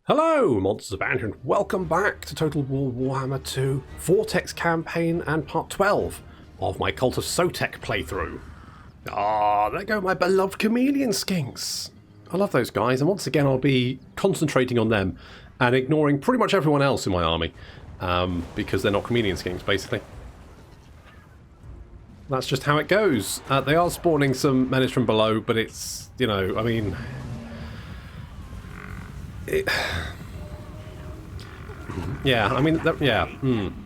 Hello, MonstersAbound, and welcome back to Total War Warhammer 2 Vortex Campaign and Part 12 of my Cult of Sotek playthrough. There go my beloved Chameleon Skinks. I love those guys, and once again I'll be concentrating on them and ignoring pretty much everyone else in my army, because they're not Chameleon Skinks, basically. That's just how it goes. They are spawning some menace from below, but it's, you know, I mean... Yeah, I mean,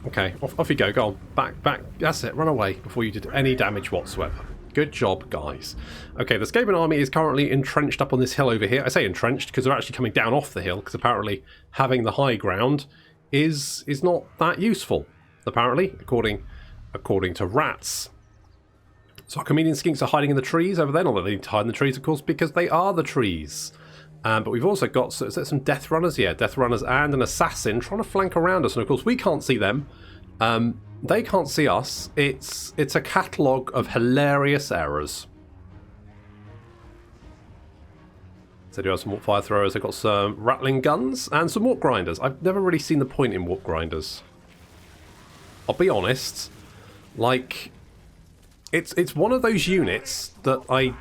okay, off you go, go on, back, that's it, run away before you did any damage whatsoever. Good job, guys. Okay, the Skaven Army is currently entrenched up on this hill over here. I say entrenched because they're actually coming down off the hill, because apparently having the high ground is not that useful, apparently, according to rats. So our Chameleon Skinks are hiding in the trees over there. Not that they need to hide in the trees, of course, because they are the trees. But we've also got some Death Runners, yeah, Death Runners and an Assassin trying to flank around us. And of course, we can't see them. They can't see us. It's a catalogue of hilarious errors. So do have some warp fire throwers. They've got some rattling guns and some warp grinders. I've never really seen the point in warp grinders. I'll be honest. Like, it's one of those units that I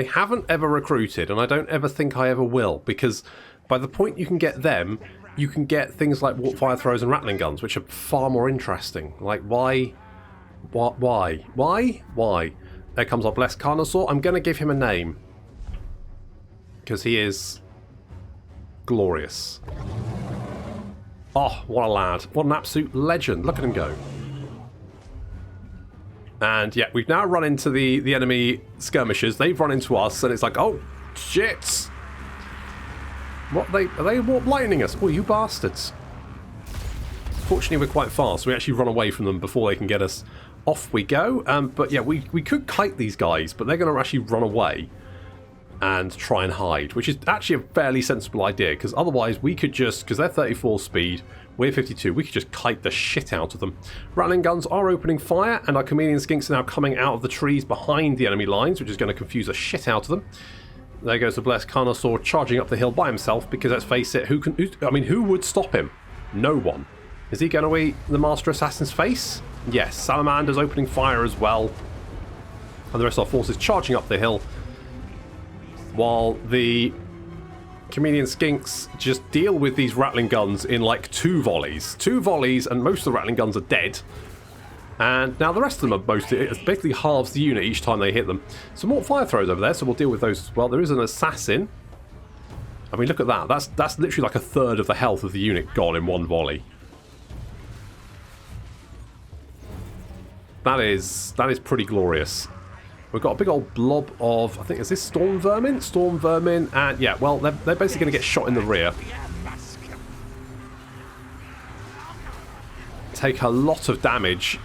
haven't ever recruited, and I don't ever think I ever will, because by the point you can get them, you can get things like warp fire throws and rattling guns, which are far more interesting. Like, why? There comes our blessed Carnosaur. I'm going to give him a name, because he is glorious. Oh, what a lad. What an absolute legend. Look at him go. And yeah, we've now run into the enemy skirmishers. They've run into us, and it's like, oh, shit! What, are they warp lightning us? Oh, you bastards. Fortunately, we're quite fast, so we actually run away from them before they can get us. Off we go. But yeah, we could kite these guys, but they're going to actually run away and try and hide, which is actually a fairly sensible idea, because otherwise we could just, because they're 34 speed, we're 52, we could just kite the shit out of them. Rattling guns are opening fire, and our Chameleon Skinks are now coming out of the trees behind the enemy lines, which is going to confuse the shit out of them. There goes the blessed Carnosaur charging up the hill by himself, because let's face it, who would stop him? No one. Is he going to eat the Master Assassin's face? Yes, Salamander's opening fire as well. And the rest of our forces charging up the hill, while the Chameleon Skinks just deal with these rattling guns in like 2 volleys. 2 volleys, and most of the rattling guns are dead. And now the rest of them are basically halves the unit each time they hit them. Some more fire throws over there, so we'll deal with those as well. There is an Assassin. I mean, look at that. That's literally like a third of the health of the unit gone in 1 volley. That is pretty glorious. We've got a big old blob of, I think, is this storm vermin? Storm vermin, and yeah, well, they're basically going to get shot in the rear. Take a lot of damage.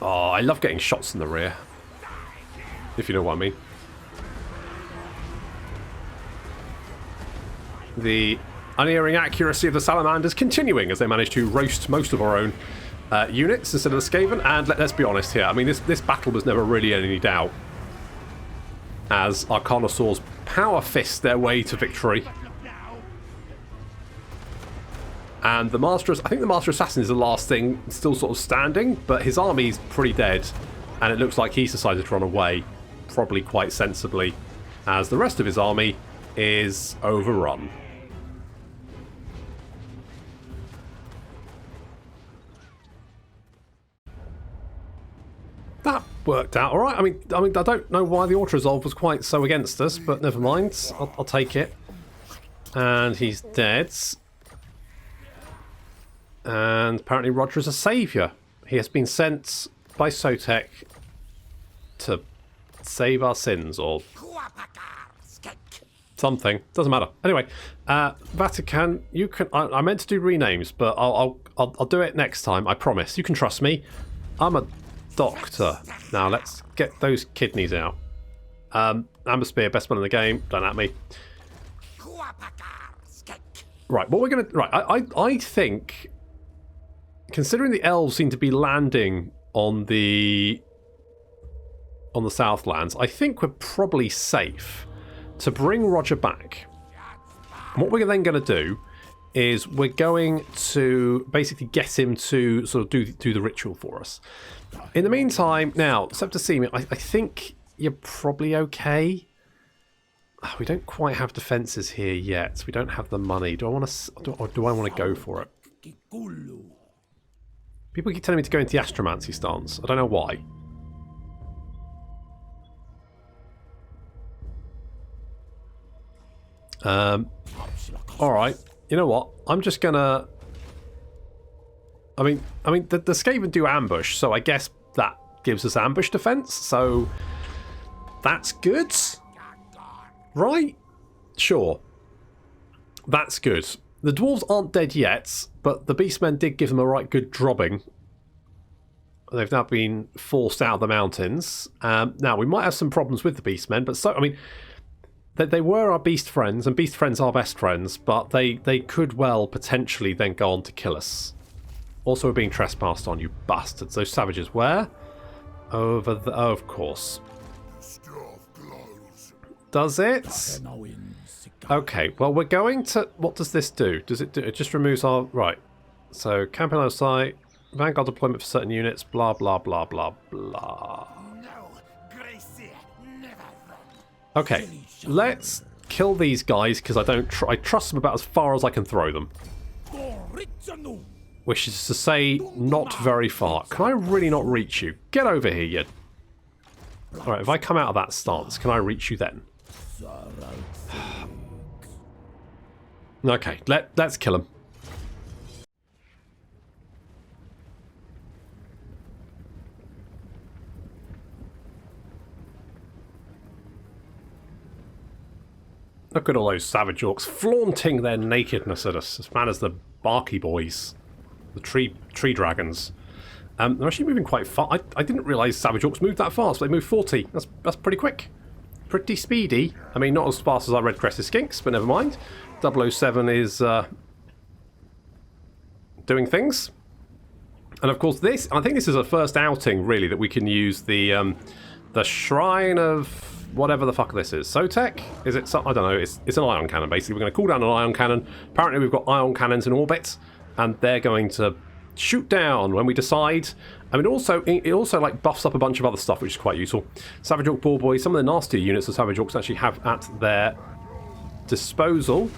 Oh, I love getting shots in the rear, if you know what I mean. The unerring accuracy of the Salamanders continuing as they manage to roast most of our own units instead of the Skaven, and let's be honest here, I mean, this battle was never really in any doubt, as our Carnosaurs power fist their way to victory. And the I think the Master Assassin is the last thing still sort of standing, but his army's pretty dead, and it looks like he's decided to run away, probably quite sensibly, as the rest of his army is overrun. That worked out all right. I mean, I don't know why the auto-resolve was quite so against us, but never mind. I'll take it. And he's dead. And apparently Roger is a saviour. He has been sent by Sotek to save our sins, or something. Doesn't matter. Anyway, Vatican, you can. I meant to do renames, but I'll do it next time. I promise. You can trust me. I'm a doctor. Now let's get those kidneys out. Amber Spear, best one in the game. Don't at me. Right, what we're gonna. Right, I think, considering the elves seem to be landing on the Southlands, I think we're probably safe. to bring Roger back. What we're then going to do is we're going to basically get him to sort of do the ritual for us. In the meantime, now, Septicemia, I think you're probably okay. We don't quite have defences here yet. We don't have the money. Do I want to go for it? People keep telling me to go into the Astromancy stance. I don't know why. Alright. You know what? I'm just gonna... I mean, the Skaven do ambush, so I guess that gives us ambush defense, so that's good. Right? Sure. That's good. The dwarves aren't dead yet, but the beastmen did give them a right good drobbing. They've now been forced out of the mountains. Now, we might have some problems with the beastmen, but so, I mean, they were our beast friends, and beast friends are best friends, but they could well potentially then go on to kill us. Also, we're being trespassed on, you bastards. Those savages, where? Over the... Oh, of course. Does it? Okay, well, we're going to... What does this do? Does it do... It just removes our... Right. So, campaign line of sight, vanguard deployment for certain units, blah, blah, blah, blah, blah. Okay, let's kill these guys, because I trust them about as far as I can throw them. Which is to say, not very far. Can I really not reach you? Get over here, you... Alright, if I come out of that stance, can I reach you then? Okay, let's kill him. Look at all those savage orcs flaunting their nakedness at us, as bad as the Barky boys. The tree dragons. They're actually moving quite fast. I didn't realise savage orcs moved that fast, but they moved 40. That's pretty quick. Pretty speedy. I mean, not as fast as our red-crested skinks, but never mind. 007 is doing things. And of course this, I think this is a first outing, really, that we can use the Shrine of... whatever the fuck this is. Sotek? Is it some... I don't know. It's an ion cannon, basically. We're going to call down an ion cannon. Apparently we've got ion cannons in orbit, and they're going to shoot down when we decide. I mean, it also like buffs up a bunch of other stuff, which is quite useful. Savage Orc Ball Boys, some of the nastier units of Savage Orcs actually have at their disposal.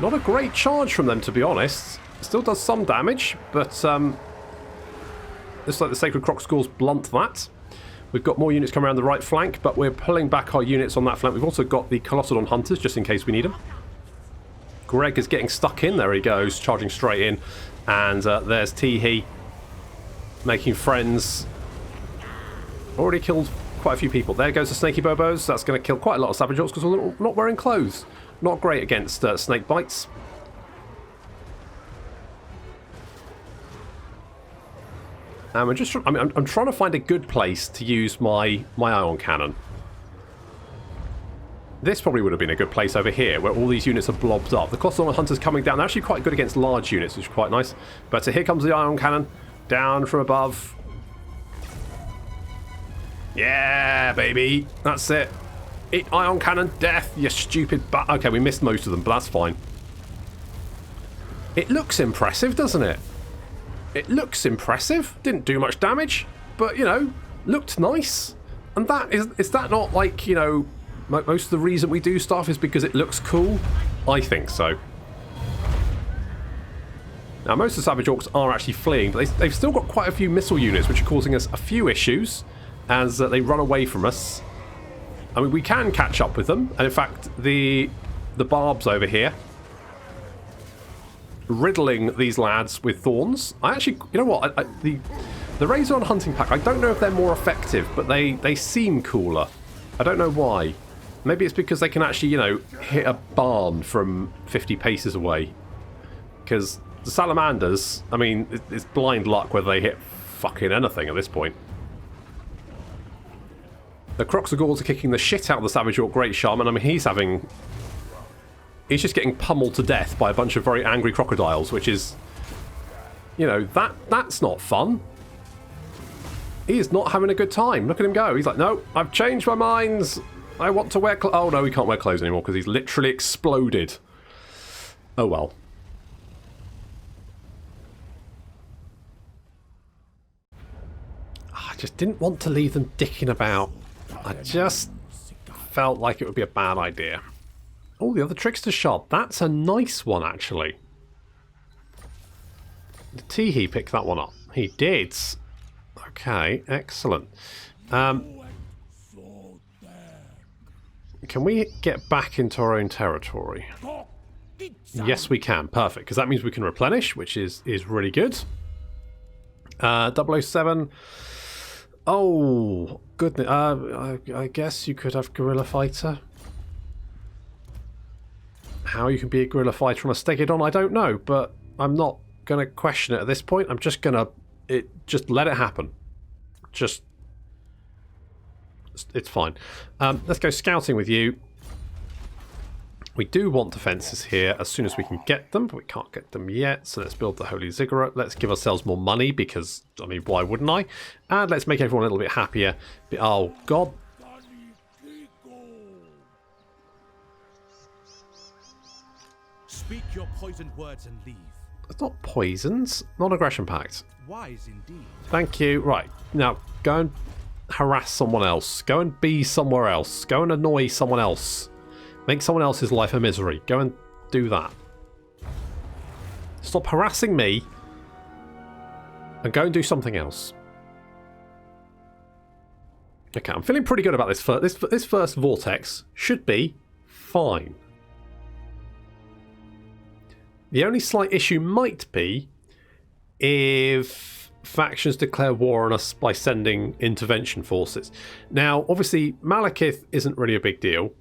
Not a great charge from them, to be honest. Still does some damage, but looks like the Sacred Croc Scores blunt that. We've got more units coming around the right flank, but we're pulling back our units on that flank. We've also got the Colossodon Hunters, just in case we need them. Greg is getting stuck in. There he goes, charging straight in. And there's Tehe making friends. Already killed quite a few people. There goes the Snaky Bobos. That's going to kill quite a lot of Savage Orcs because we're not wearing clothes. Not great against snake bites. And we're just... I'm trying to find a good place to use my ion cannon. This probably would have been a good place over here, where all these units are blobbed up. The Colossodon Hunters coming down. They're actually quite good against large units, which is quite nice. But here comes the ion cannon. Down from above. Yeah, baby. That's it. Ion cannon, death, you stupid butt. Okay, we missed most of them, but that's fine. It looks impressive, doesn't it? It looks impressive. Didn't do much damage, but, you know, looked nice. And that is that not like, you know, most of the reason we do stuff is because it looks cool? I think so. Now, most of the Savage Orcs are actually fleeing, but they've still got quite a few missile units, which are causing us a few issues as they run away from us. I mean, we can catch up with them, and in fact, the barbs over here, riddling these lads with thorns. I actually, you know what, the Razor Hunting Pack, I don't know if they're more effective, but they seem cooler. I don't know why. Maybe it's because they can actually, you know, hit a barn from 50 paces away. Because the Salamanders, I mean, it's blind luck whether they hit fucking anything at this point. The Croxagors are kicking the shit out of the Savage Orc Great Shaman. I mean, he's just getting pummeled to death by a bunch of very angry crocodiles, which is, you know, that's not fun. He is not having a good time. Look at him go. He's like, no, I've changed my mind. I want to wear clothes. Oh no, we can't wear clothes anymore because he's literally exploded. Oh well. I just didn't want to leave them dicking about. I just felt like it would be a bad idea. Oh, the other trickster shot. That's a nice one, actually. Did Tehe pick that one up? He did. Okay, excellent. Can we get back into our own territory? Yes, we can. Perfect, because that means we can replenish, which is really good. 007. Oh, goodness. I guess you could have guerrilla fighter. How you can be a guerrilla fighter on a Stegodon, I don't know, but I'm not going to question it at this point. I'm just going to just let it happen. It's fine. Let's go scouting with you. We do want defences here as soon as we can get them, but we can't get them yet. So let's build the Holy Ziggurat. Let's give ourselves more money because, I mean, why wouldn't I? And let's make everyone a little bit happier. Oh, God. Speak your poisoned words and leave. It's not poisons. Non-aggression pact. Wise indeed. Thank you. Right. Now, go and harass someone else. Go and be somewhere else. Go and annoy someone else. Make someone else's life a misery. Go and do that. Stop harassing me and go and do something else. Okay, I'm feeling pretty good about this. This first Vortex should be fine. The only slight issue might be if factions declare war on us by sending intervention forces. Now, obviously, Malekith isn't really a big deal.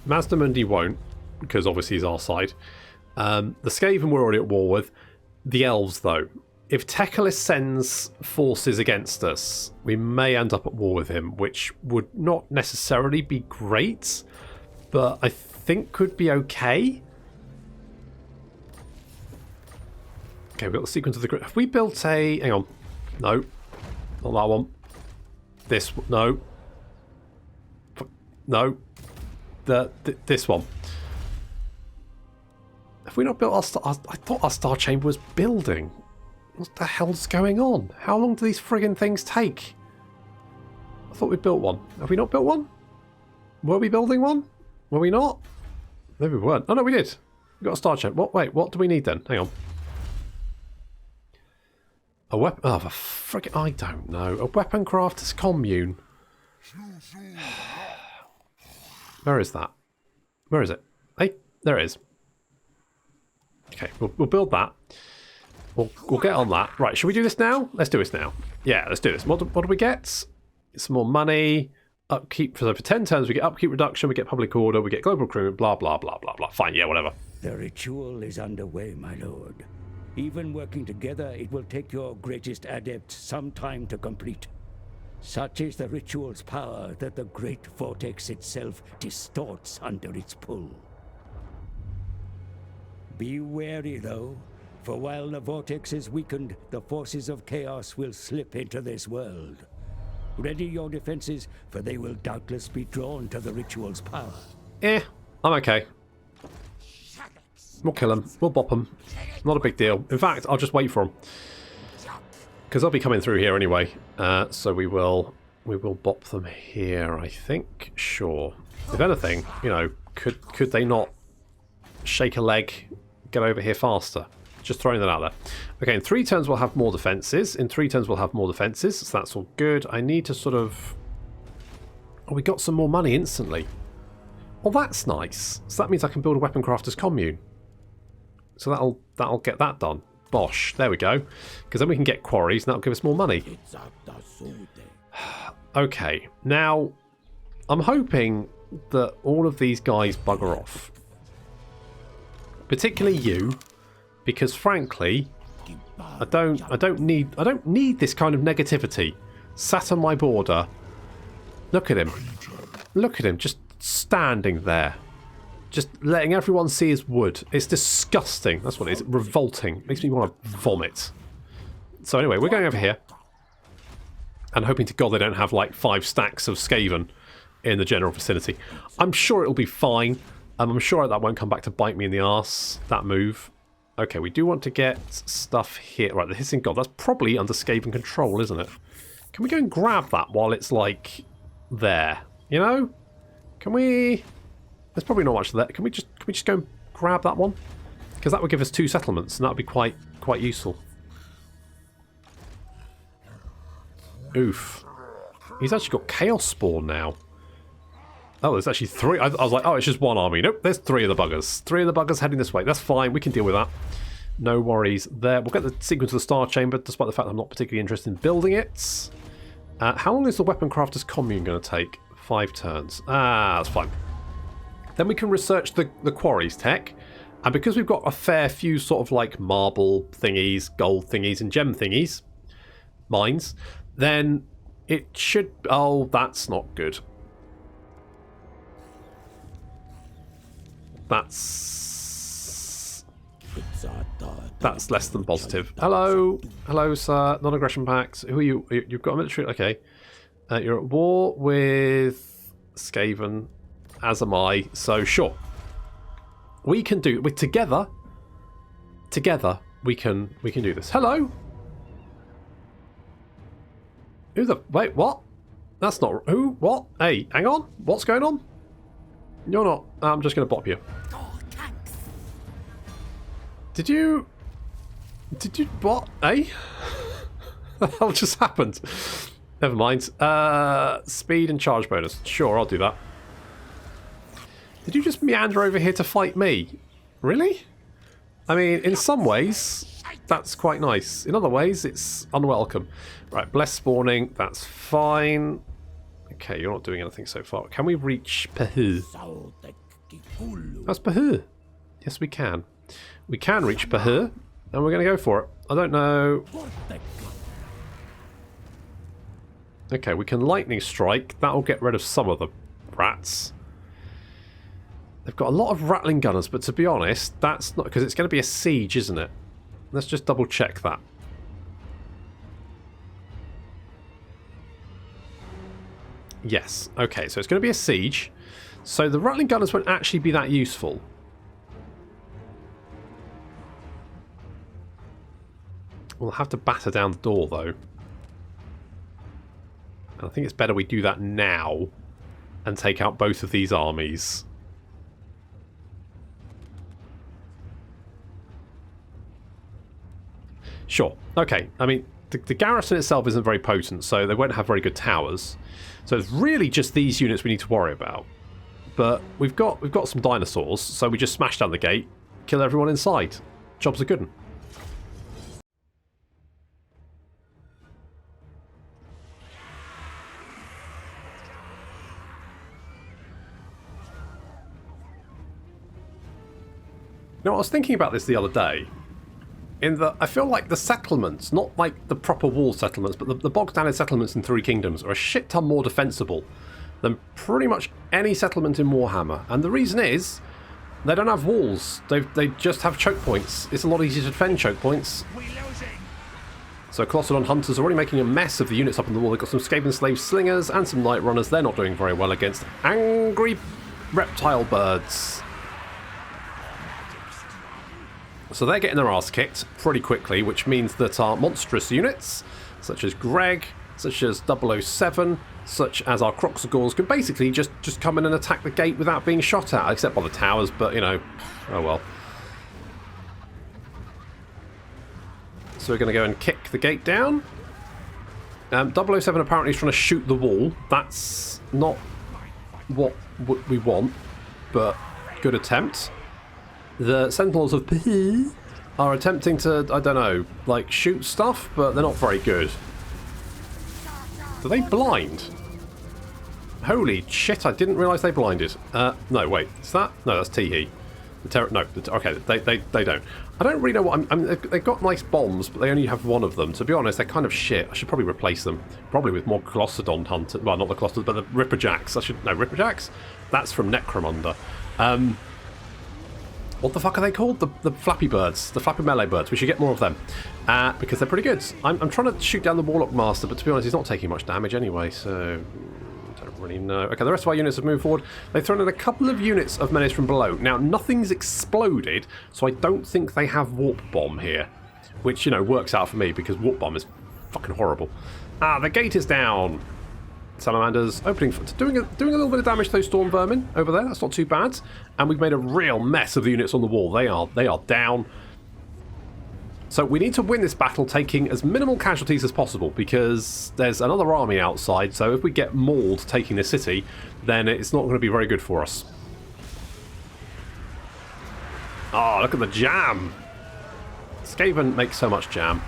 Mazdamundi won't, because obviously he's our side. The Skaven we're already at war with. The Elves, though. If Tekalis sends forces against us, we may end up at war with him, which would not necessarily be great, but I think could be okay. Okay, we've got the sequence of the grid. Have we built a... Hang on. No. Not that one. This... No. No. This one. Have we not built our star... I thought our star chamber was building. What the hell's going on? How long do these friggin' things take? I thought we built one. Have we not built one? Were we building one? Were we not? Maybe we weren't. Oh no, we did. We got a star chamber. What? Wait, what do we need then? Hang on. A weapon... Oh, for friggin'... I don't know. A weapon crafter's commune. Where is that? Where is it? Hey, there it is. Okay, we'll build that. We'll get on that. Right, should we do this now? Let's do this now. Yeah, let's do this. What do we get? Some more money. Upkeep. So for 10 turns, we get upkeep reduction, we get public order, we get global recruitment, blah, blah, blah, blah, blah. Fine, yeah, whatever. The ritual is underway, my lord. Even working together, it will take your greatest adept some time to complete. Such is the ritual's power that the great vortex itself distorts under its pull. Be wary, though, for while the vortex is weakened, the forces of chaos will slip into this world. Ready your defenses, for they will doubtless be drawn to the ritual's power. I'm okay. We'll kill him. We'll bop him. Not a big deal. In fact, I'll just wait for him. Because they'll be coming through here anyway. So we will bop them here, I think. Sure. If anything, you know, could they not shake a leg, get over here faster? Just throwing that out there. Okay, in 3 turns we'll have more defences. In 3 turns we'll have more defences, so that's all good. I need to sort of... Oh, we got some more money instantly. Well, that's nice. So that means I can build a weapon crafter's commune. So that'll get that done. Bosh. There we go. Because then we can get quarries and that'll give us more money. Okay, now I'm hoping that all of these guys bugger off. Particularly you. Because frankly, I don't need this kind of negativity sat on my border. Look at him. Look at him just standing there. Just letting everyone see his wood. It's disgusting. That's what it is. Revolting. Makes me want to vomit. So anyway, we're going over here. and hoping to God they don't have like 5 stacks of Skaven in the general vicinity. I'm sure it'll be fine. I'm sure that won't come back to bite me in the arse, that move. Okay, we do want to get stuff here. Right, the Hissing God, that's probably under Skaven control, isn't it? Can we go and grab that while it's like there? You know? Can we... There's probably not much there. Can we just go and grab that one? Because that would give us 2 settlements, and that would be quite useful. Oof. He's actually got Chaos Spawn now. Oh, there's actually 3. I was like, oh, it's just 1 army. Nope, there's 3 of the buggers. 3 of the buggers heading this way. That's fine. We can deal with that. No worries there. We'll get the sequence of the Star Chamber, despite the fact I'm not particularly interested in building it. How long is the Weapon Crafter's Commune going to take? 5 turns. Ah, that's fine. Then we can research the quarries tech. And because we've got a fair few sort of like marble thingies, gold thingies, and gem thingies, mines, then it should... Oh, that's not good. That's less than positive. Hello. Hello, sir. Non-aggression pacts. Who are you? You've got a military... Okay. You're at war with Skaven, as am I. So, sure. We can do... Together, we can do this. Hello. Who the... Wait, what? That's not... Who? What? Hey, hang on. What's going on? You're not... I'm just going to bop you. Did you... What? Eh? What the hell just happened? Never mind. Speed and charge bonus. Sure, I'll do that. Did you just meander over here to fight me? Really? I mean, in some ways, that's quite nice. In other ways, it's unwelcome. Right, bless spawning. That's fine. Okay, you're not doing anything so far. Can we reach Pahu? That's Pahu. Yes, we can. We can reach Pahu, and we're going to go for it. I don't know... Okay, we can lightning strike. That'll get rid of some of the rats. They've got a lot of rattling gunners, but to be honest, that's not... Because it's going to be a siege, isn't it? Let's just double check that. Yes. Okay, so it's going to be a siege. So the rattling gunners won't actually be that useful. We'll have to batter down the door, though. And I think it's better we do that now and take out both of these armies. Sure. Okay. I mean, the garrison itself isn't very potent, so they won't have very good towers. So it's really just these units we need to worry about. But we've got some dinosaurs, so we just smash down the gate, kill everyone inside. Job's a good one. You know, I was thinking about this the other day, in that I feel like the settlements, not like the proper wall settlements, but the bog-standard settlements in Three Kingdoms are a shit ton more defensible than pretty much any settlement in Warhammer. And the reason is, they don't have walls. They just have choke points. It's a lot easier to defend choke points. So Colossodon Hunters are already making a mess of the units up on the wall. They've got some Skaven Slave Slingers and some Night Runners. They're not doing very well against angry reptile birds. So they're getting their ass kicked pretty quickly, which means that our monstrous units, such as Greg, such as 007, such as our Croxagors, can basically just come in and attack the gate without being shot at, except by the towers, but, you know, oh well. So we're going to go and kick the gate down. 007 apparently is trying to shoot the wall. That's not what we want, but good attempt. The Sentinels of P are attempting to, I don't know, like shoot stuff, but they're not very good. Do they blind? Holy shit, I didn't realise they blinded. No, wait, is that? No, that's Tehe. Okay, they don't. I don't really know what they've got nice bombs, but they only have one of them. To be honest, they're kind of shit. I should probably replace them. Probably with more Colossodon Hunters. Well, not the Colossodon, but the Ripperjacks. Ripperjacks? That's from Necromunda. What the fuck are they called? The flappy birds. The flappy melee birds. We should get more of them. Because they're pretty good. I'm trying to shoot down the Warlock Master, but to be honest, he's not taking much damage anyway, so... I don't really know. Okay, the rest of our units have moved forward. They've thrown in a couple of units of menace from below. Now, nothing's exploded, so I don't think they have Warp Bomb here. Which, you know, works out for me, because Warp Bomb is fucking horrible. The gate is down. Salamanders opening, doing a little bit of damage to those storm vermin over there. That's not too bad. And we've made a real mess of the units on the wall. They are down. So we need to win this battle taking as minimal casualties as possible, because there's another army outside. So if we get mauled taking this city, then it's not going to be very good for us. Oh, look at the jam. Skaven makes so much jam.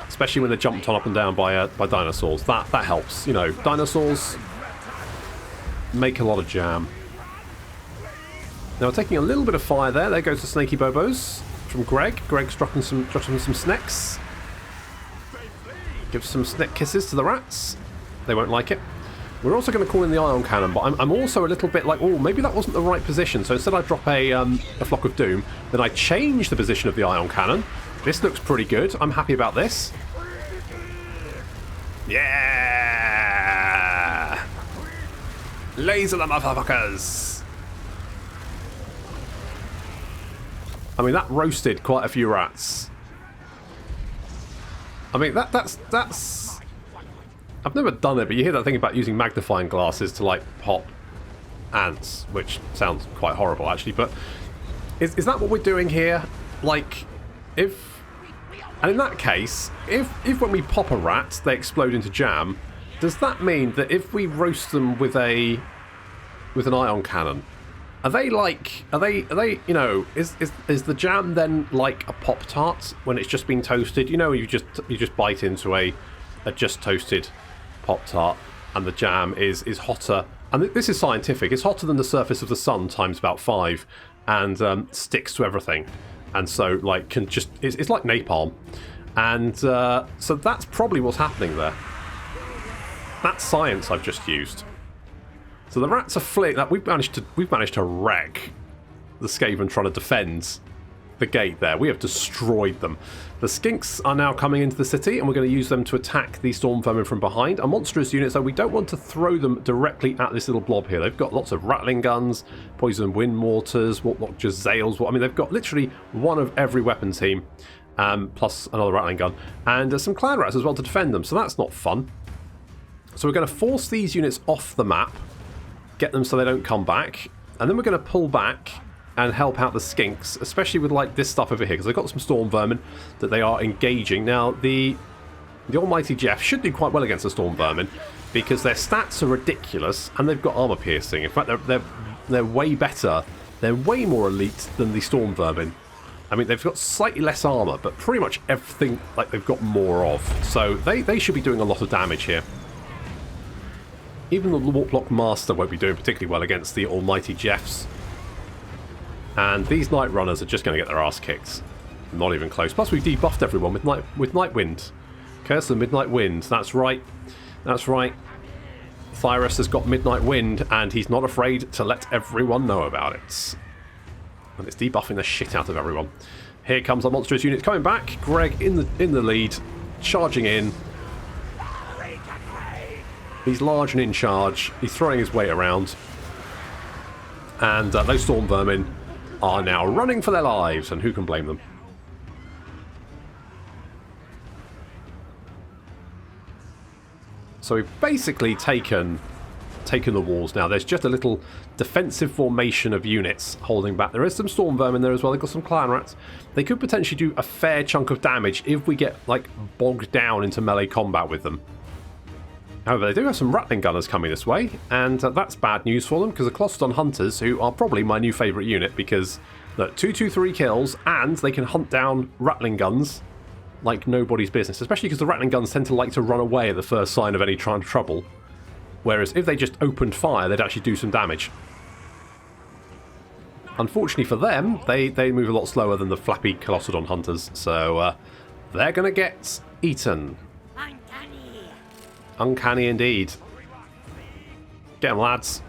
Especially when they're jumped on up and down by dinosaurs. That helps. You know, dinosaurs make a lot of jam. Now we're taking a little bit of fire there. There goes the Snaky Bobos from Greg. Greg's dropping some snecks. Give some sneck kisses to the rats. They won't like it. We're also going to call in the ion cannon, but I'm also a little bit like, oh, maybe that wasn't the right position. So instead I drop a Flock of Doom, then I change the position of the ion cannon. This looks pretty good. I'm happy about this. Yeah! Laser the motherfuckers! I mean, that roasted quite a few rats. I mean, that's... I've never done it, but you hear that thing about using magnifying glasses to, like, pop ants, which sounds quite horrible, actually, but is that what we're doing here? Like, if... And in that case, if when we pop a rat, they explode into jam, does that mean that if we roast them with an ion cannon, are they, you know, is the jam then like a Pop-Tart when it's just been toasted? You know, you just bite into a just toasted Pop-Tart and the jam is hotter, and this is scientific, it's hotter than the surface of the sun times about 5 and sticks to everything. And so, like, it's like napalm. And so that's probably what's happening there. That's science I've just used. So the rats are fleeing. We've managed to wreck the Skaven trying to defend the gate there. We have destroyed them. The Skinks are now coming into the city, and we're going to use them to attack the storm vermin from behind. Our monstrous units, though, we don't want to throw them directly at this little blob here. They've got lots of rattling guns, poison wind mortars, what Jazales. I mean, they've got literally one of every weapon team, plus another rattling gun, and some clan rats as well to defend them. So that's not fun. So we're going to force these units off the map, get them so they don't come back, and then we're going to pull back and help out the Skinks, especially with like this stuff over here, because they've got some storm vermin that they are engaging. Now the almighty Jeff should do quite well against the storm vermin because their stats are ridiculous and they've got armor piercing. In fact, they're way better. They're way more elite than the storm vermin. I mean, they've got slightly less armor, but pretty much everything like they've got more of. So they should be doing a lot of damage here. Even the Warlock Master won't be doing particularly well against the almighty Jeffs. And these Night Runners are just going to get their ass kicked. Not even close. Plus, we've debuffed everyone with Night Wind. Curse of the Midnight Wind. That's right. That's right. Thyrus has got Midnight Wind, and he's not afraid to let everyone know about it. And it's debuffing the shit out of everyone. Here comes our monstrous units coming back. Greg in the lead, charging in. He's large and in charge. He's throwing his weight around. And those storm vermin are now running for their lives, and who can blame them? So we've basically taken the walls now. There's just a little defensive formation of units holding back. There is some storm vermin there as well. They've got some clan rats. They could potentially do a fair chunk of damage if we get like bogged down into melee combat with them. However, they do have some rattling gunners coming this way, and that's bad news for them, because the Clostodon Hunters, who are probably my new favourite unit, because look, 2-2-3 kills, and they can hunt down rattling guns like nobody's business, especially because the rattling guns tend to like to run away at the first sign of any trouble, whereas if they just opened fire, they'd actually do some damage. Unfortunately for them, they move a lot slower than the flappy Clostodon Hunters, so they're going to get eaten. Uncanny indeed. Get them, lads.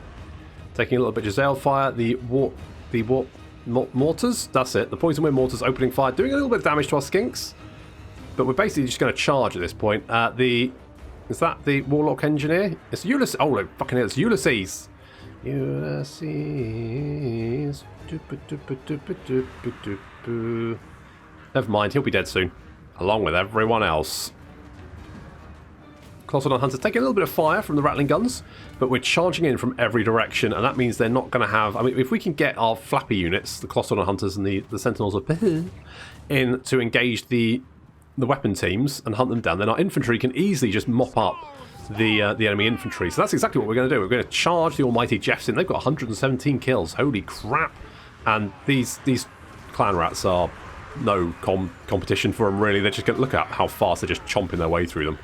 Taking a little bit of Jazale fire. The mortars. That's it. The poison wind mortars opening fire, doing a little bit of damage to our skinks. But we're basically just going to charge at this point. Is that the Warlock Engineer? It's Ulysses. Oh, no, fucking hell, it's Ulysses. Ulysses. Never mind, he'll be dead soon. Along with everyone else. Colossodon Hunters taking a little bit of fire from the rattling guns, but we're charging in from every direction, and that means they're not going to have... I mean, if we can get our flappy units, the Colossodon Hunters and the Sentinels of in to engage the weapon teams and hunt them down, then our infantry can easily just mop up the enemy infantry. So that's exactly what we're going to do. We're going to charge the almighty Jeffs in. They've got 117 kills. Holy crap. And these clan rats are no competition for them, really. They're just going to look at how fast they're just chomping their way through them.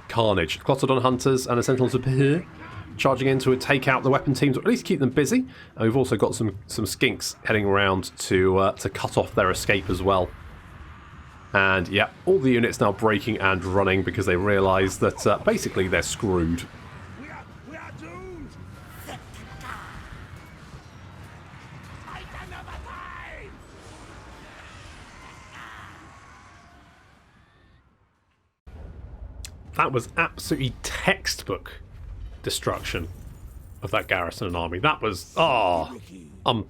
Carnage. Colossodon Hunters and the Sentinels of charging in to take out the weapon teams, or at least keep them busy. And we've also got some skinks heading around to cut off their escape as well. And yeah, all the units now breaking and running because they realise that basically they're screwed. We are doomed. That was absolutely textbook destruction of that garrison and army. That was... Oh, I'm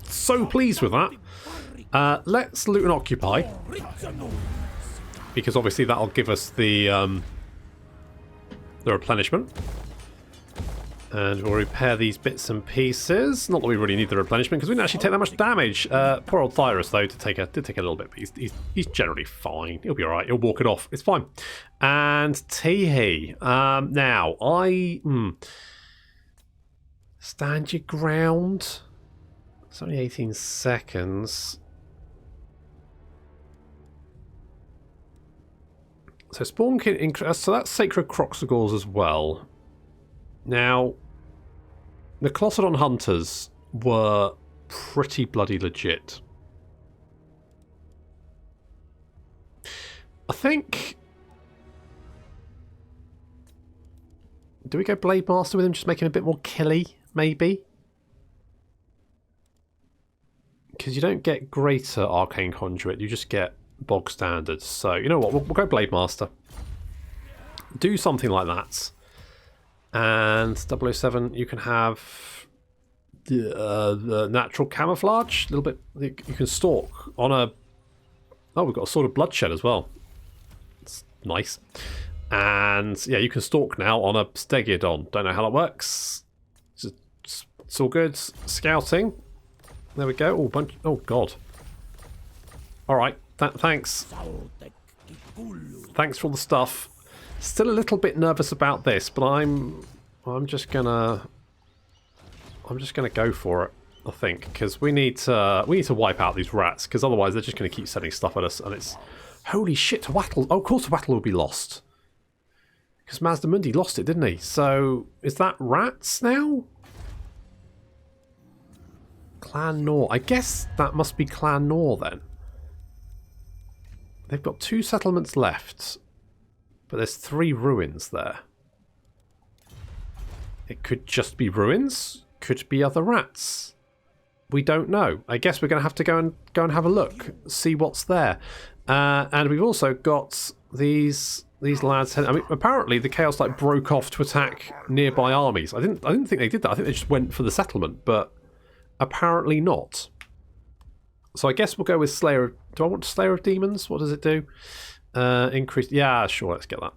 so pleased with that. Let's loot and occupy, because obviously that'll give us the replenishment, and we'll repair these bits and pieces. Not that we really need the replenishment because we didn't actually take that much damage. Poor old Thyrus though did take a little bit, but he's generally fine. He'll be all right. He'll walk it off. It's fine. And Tehe. Now stand your ground. It's only 18 seconds. So spawn kit, so that's Sacred Croxagores as well. Now, the Colossodon Hunters were pretty bloody legit. I think... Do we go Blade Master with him, just make him a bit more killy, maybe? Because you don't get greater Arcane Conduit, you just get bog standard. So, you know what, we'll go Blade Master. Do something like that. And 007, you can have the natural camouflage. A little bit, you can stalk on a... Oh, we've got a Sword of Bloodshed as well. It's nice. And yeah, you can stalk now on a Stegiodon. Don't know how that works. It's all good. Scouting. There we go. Oh, bunch. Oh God. All right. Thanks. Thanks for all the stuff. Still a little bit nervous about this, but I'm just gonna go for it. I think because we need to wipe out these rats, because otherwise they're just going to keep sending stuff at us, and it's holy shit. Wattle. Oh, of course, Wattle will be lost because Mazdamundi lost it, didn't he? So is that rats now? Clan Nor. I guess that must be Clan Nor then. They've got 2 settlements left, but there's 3 ruins there. It could just be ruins. Could be other rats. We don't know. I guess we're going to have to go and have a look, see what's there. And we've also got these lads. I mean, apparently the Chaos Knight broke off to attack nearby armies. I didn't think they did that. I think they just went for the settlement, but apparently not. So I guess we'll go with Slayer. Do I want Slayer of Demons? What does it do? Increase. Yeah, sure. Let's get that.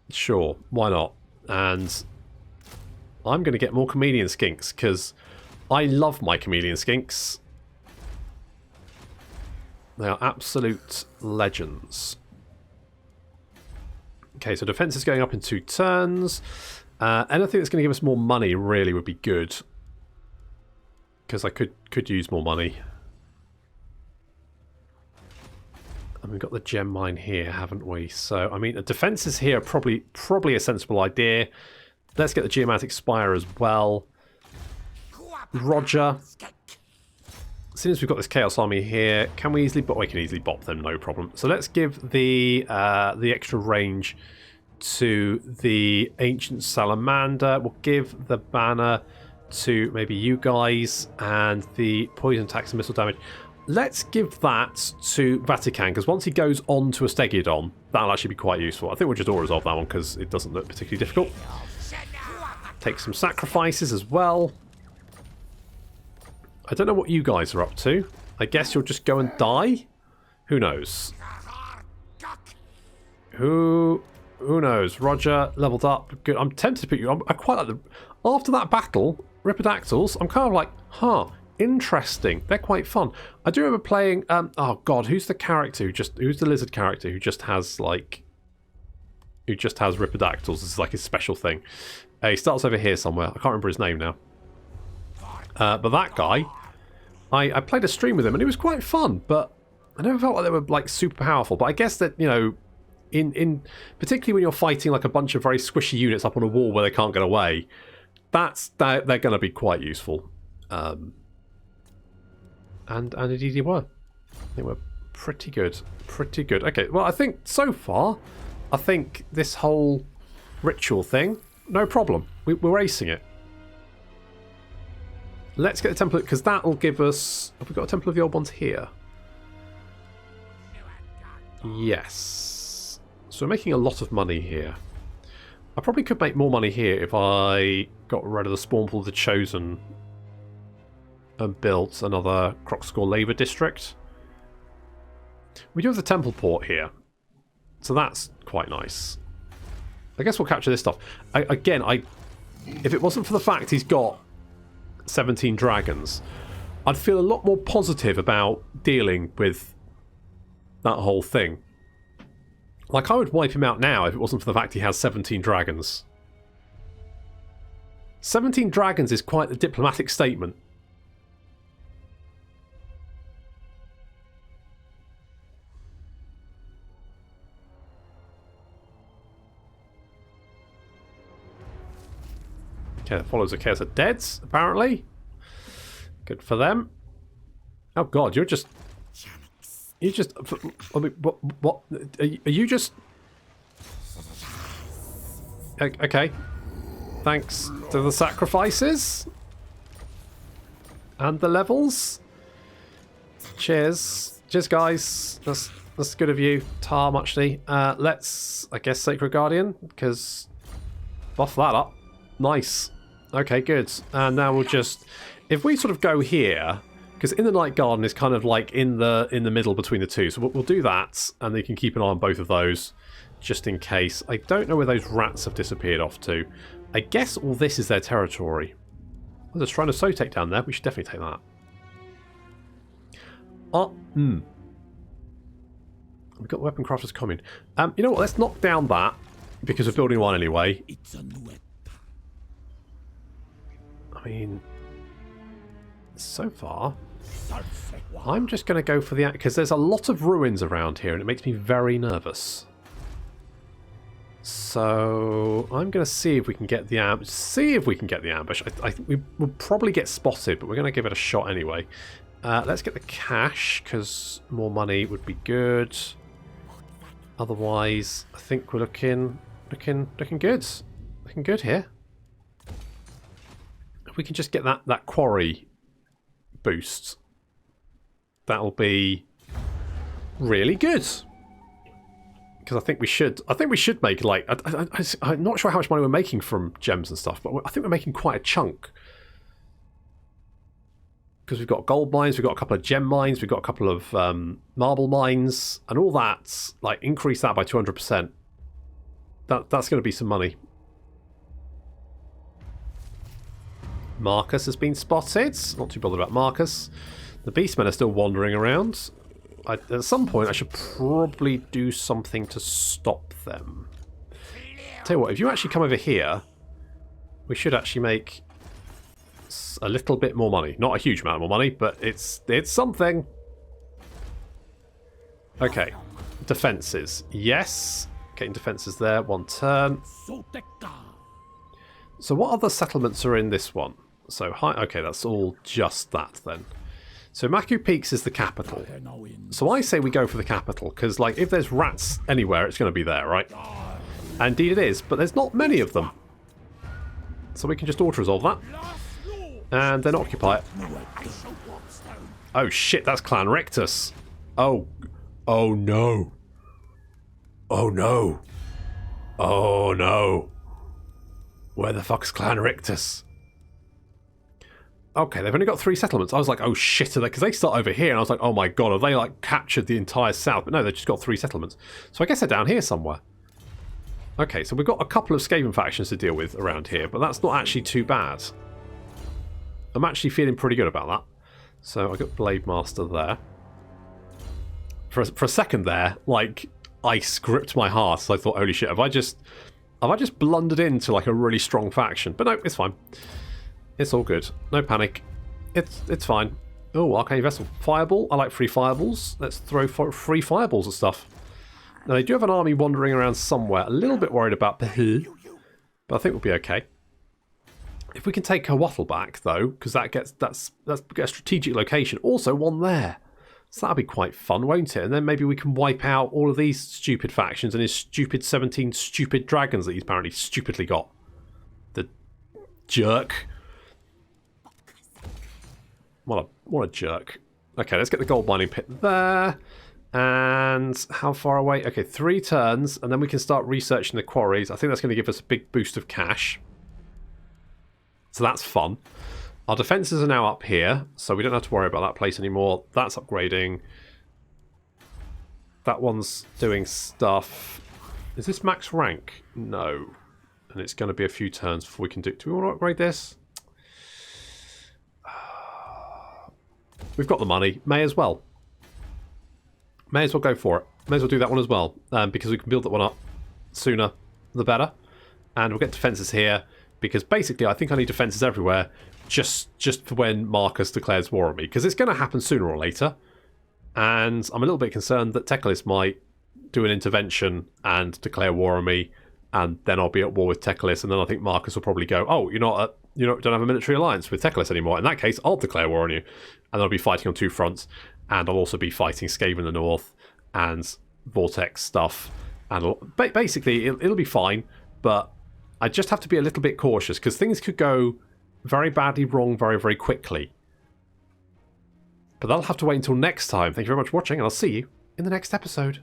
Sure, why not? And I'm going to get more Chameleon Skinks because I love my Chameleon Skinks. They are absolute legends. Okay, so defense is going up in 2 turns. Anything that's going to give us more money really would be good, because I could use more money. And we've got the gem mine here, haven't we? So, I mean, the defences here are probably a sensible idea. Let's get the Geomantic Spire as well. Roger. As soon as we've got this Chaos Army here, can we easily... But we can easily bop them, no problem. So let's give the extra range to the Ancient Salamander. We'll give the banner to maybe you guys, and the poison tax and missile damage. Let's give that to Vatican, because once he goes on to a Stegiodon, that'll actually be quite useful. I think we'll just auto-resolve that one because it doesn't look particularly difficult. Take some sacrifices as well. I don't know what you guys are up to. I guess you'll just go and die? Who knows? Who knows? Roger, leveled up. Good. I'm tempted to put you... I quite like the... After that battle, Ripidactyls, I'm kind of like, huh, interesting. They're quite fun. I do remember playing... oh, God, who's the character who's the lizard character who just has, like... Who just has Ripidactyls? This is like his special thing. He starts over here somewhere. I can't remember his name now. But that guy... I played a stream with him and it was quite fun, but I never felt like they were, like, super powerful. But I guess that, you know... In particularly when you're fighting like a bunch of very squishy units up on a wall where they can't get away, they're going to be quite useful. And indeed they were. They were pretty good. Pretty good. Okay, well I think so far, I think this whole ritual thing, no problem. We're acing it. Let's get the template, because that will give us... Have we got a Temple of the Old Ones here? Yes. So we're making a lot of money here. I probably could make more money here if I got rid of the Spawnpool of the Chosen and built another Crocscore Labour District. We do have the Temple Port here, so that's quite nice. I guess we'll capture this stuff. If it wasn't for the fact he's got 17 dragons, I'd feel a lot more positive about dealing with that whole thing. Like, I would wipe him out now if it wasn't for the fact he has 17 dragons. 17 dragons is quite a diplomatic statement. Okay, that follows the Chaos of Deads, apparently. Good for them. Oh god, you're just... You just... I mean, what? Are you just... Okay. Thanks to the sacrifices. And the levels. Cheers. Cheers, guys. That's good of you. Tar, muchly. Let's, I guess, Sacred Guardian, because... Buff that up. Nice. Okay, good. And now we'll just... If we sort of go here... Because in the Night Garden is kind of like in the middle between the two. So we'll do that, and they can keep an eye on both of those, just in case. I don't know where those rats have disappeared off to. I guess all this is their territory. Oh, there's Shrine of Sotek down there. We should definitely take that. We've got Weapon Crafters coming. You know what? Let's knock down that, because we're building one anyway. I mean... So far, I'm just going to go for the... Because there's a lot of ruins around here and it makes me very nervous. So I'm going to see if we can get the ambush. I think we will probably get spotted, but we're going to give it a shot anyway. Let's get the cash, because more money would be good. Otherwise, I think we're looking good. Looking good here. If we can just get that quarry boost, that'll be really good, because I think we should make, like, I'm not sure how much money we're making from gems and stuff, but I think we're making quite a chunk, because we've got gold mines, we've got a couple of gem mines, we've got a couple of marble mines, and all that, like, increase that by 200%. That's going to be some money. Marcus has been spotted. Not too bothered about Marcus. The beastmen are still wandering around. At some point, I should probably do something to stop them. Tell you what, if you actually come over here, we should actually make a little bit more money. Not a huge amount more money, but it's something. Okay. Defences. Yes. Getting defences there. One turn. So what other settlements are in this one? So, okay, that's all just that then. So Maku Peaks is the capital. So I say we go for the capital, because, like, if there's rats anywhere, it's going to be there, right? Indeed it is, but there's not many of them. So we can just auto-resolve that. And then occupy it. Oh shit, that's Clan Rictus. Oh. Oh no. Oh no. Oh no. Where the fuck's Clan Rictus? Okay, they've only got 3 settlements. I was like, oh shit, because they start over here, and I was like, oh my god, have they like captured the entire south? But no, they've just got 3 settlements. So I guess they're down here somewhere. Okay, so we've got a couple of Skaven factions to deal with around here, but that's not actually too bad. I'm actually feeling pretty good about that. So I got Blade Master there. For a second there, like, ice gripped my heart, so I thought, holy shit, have I just blundered into like a really strong faction? But no, it's fine. It's all good. No panic. It's fine. Oh, Arcane Vessel. Fireball. I like free fireballs. Let's throw free fireballs at stuff. Now, they do have an army wandering around somewhere. A little bit worried about the but I think we'll be okay. If we can take Kawatl back, though, because that's a strategic location. Also, one there. So that'll be quite fun, won't it? And then maybe we can wipe out all of these stupid factions and his stupid 17 stupid dragons that he's apparently stupidly got. The jerk. What a jerk. Okay, let's get the gold mining pit there. And how far away? Okay, 3 turns, and then we can start researching the quarries. I think that's going to give us a big boost of cash. So that's fun. Our defences are now up here, so we don't have to worry about that place anymore. That's upgrading. That one's doing stuff. Is this max rank? No. And it's going to be a few turns before we can do... Do we want to upgrade this? We've got the money. May as well. May as well go for it. May as well do that one as well. Because we can build that one up sooner, the better. And we'll get defences here. Because basically, I think I need defences everywhere. Just for when Marcus declares war on me. Because it's going to happen sooner or later. And I'm a little bit concerned that Teclis might do an intervention and declare war on me. And then I'll be at war with Teclis. And then I think Marcus will probably go, oh, you don't have a military alliance with Teclis anymore. In that case, I'll declare war on you. And I'll be fighting on 2 fronts. And I'll also be fighting Skaven in the north. And Vortex stuff. And basically, it'll be fine. But I just have to be a little bit cautious. Because things could go very badly wrong very, very quickly. But that'll have to wait until next time. Thank you very much for watching. And I'll see you in the next episode.